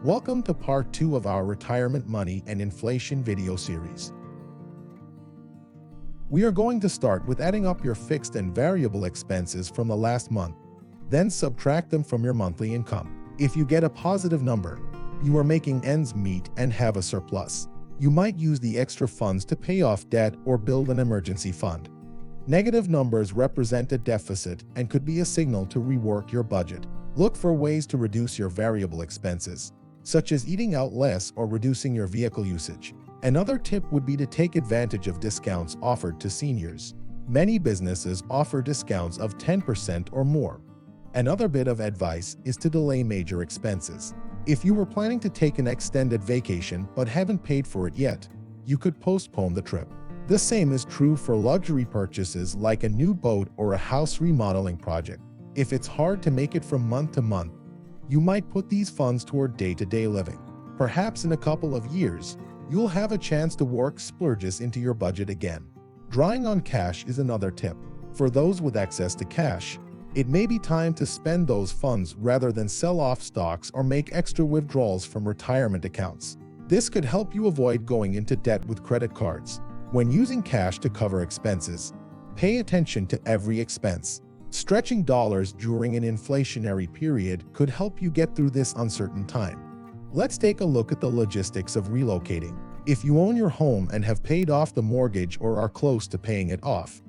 Welcome to part 2 of our retirement money and inflation video series. We are going to start with adding up your fixed and variable expenses from the last month, then subtract them from your monthly income. If you get a positive number, you are making ends meet and have a surplus. You might use the extra funds to pay off debt or build an emergency fund. Negative numbers represent a deficit and could be a signal to rework your budget. Look for ways to reduce your variable expenses, such as eating out less or reducing your vehicle usage. Another tip would be to take advantage of discounts offered to seniors. Many businesses offer discounts of 10% or more. Another bit of advice is to delay major expenses. If you were planning to take an extended vacation but haven't paid for it yet, you could postpone the trip. The same is true for luxury purchases like a new boat or a house remodeling project. If it's hard to make it from month to month, you might put these funds toward day-to-day living. Perhaps in a couple of years, you'll have a chance to work splurges into your budget again. Drawing on cash is another tip. For those with access to cash, it may be time to spend those funds rather than sell off stocks or make extra withdrawals from retirement accounts. This could help you avoid going into debt with credit cards. When using cash to cover expenses, pay attention to every expense. Stretching dollars during an inflationary period could help you get through this uncertain time. Let's take a look at the logistics of relocating. If you own your home and have paid off the mortgage or are close to paying it off,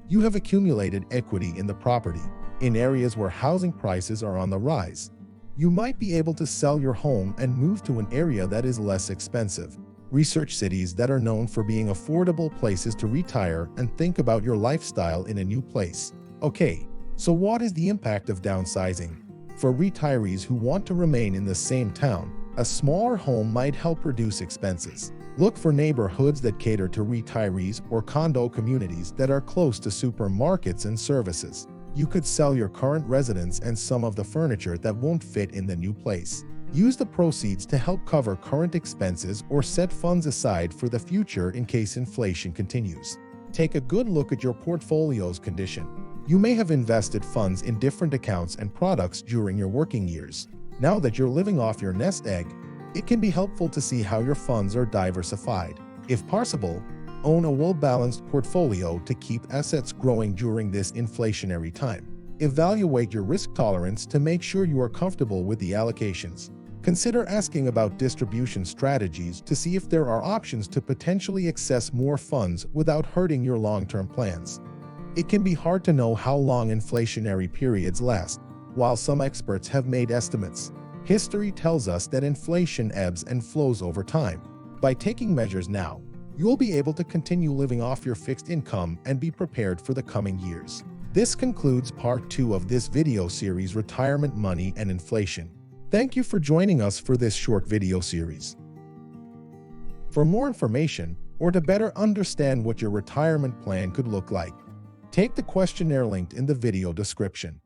you have accumulated equity in the property. In areas where housing prices are on the rise, you might be able to sell your home and move to an area that is less expensive. Research cities that are known for being affordable places to retire and think about your lifestyle in a new place. Okay, so what is the impact of downsizing? For retirees who want to remain in the same town, a smaller home might help reduce expenses. Look for neighborhoods that cater to retirees or condo communities that are close to supermarkets and services. You could sell your current residence and some of the furniture that won't fit in the new place. Use the proceeds to help cover current expenses or set funds aside for the future in case inflation continues. Take a good look at your portfolio's condition. You may have invested funds in different accounts and products during your working years. Now that you're living off your nest egg, it can be helpful to see how your funds are diversified. If possible, own a well-balanced portfolio to keep assets growing during this inflationary time. Evaluate your risk tolerance to make sure you are comfortable with the allocations. Consider asking about distribution strategies to see if there are options to potentially access more funds without hurting your long-term plans. It can be hard to know how long inflationary periods last. While some experts have made estimates, history tells us that inflation ebbs and flows over time. By taking measures now, you'll be able to continue living off your fixed income and be prepared for the coming years. This concludes part 2 of this video series, Retirement Money and Inflation. Thank you for joining us for this short video series. For more information, or to better understand what your retirement plan could look like, take the questionnaire linked in the video description.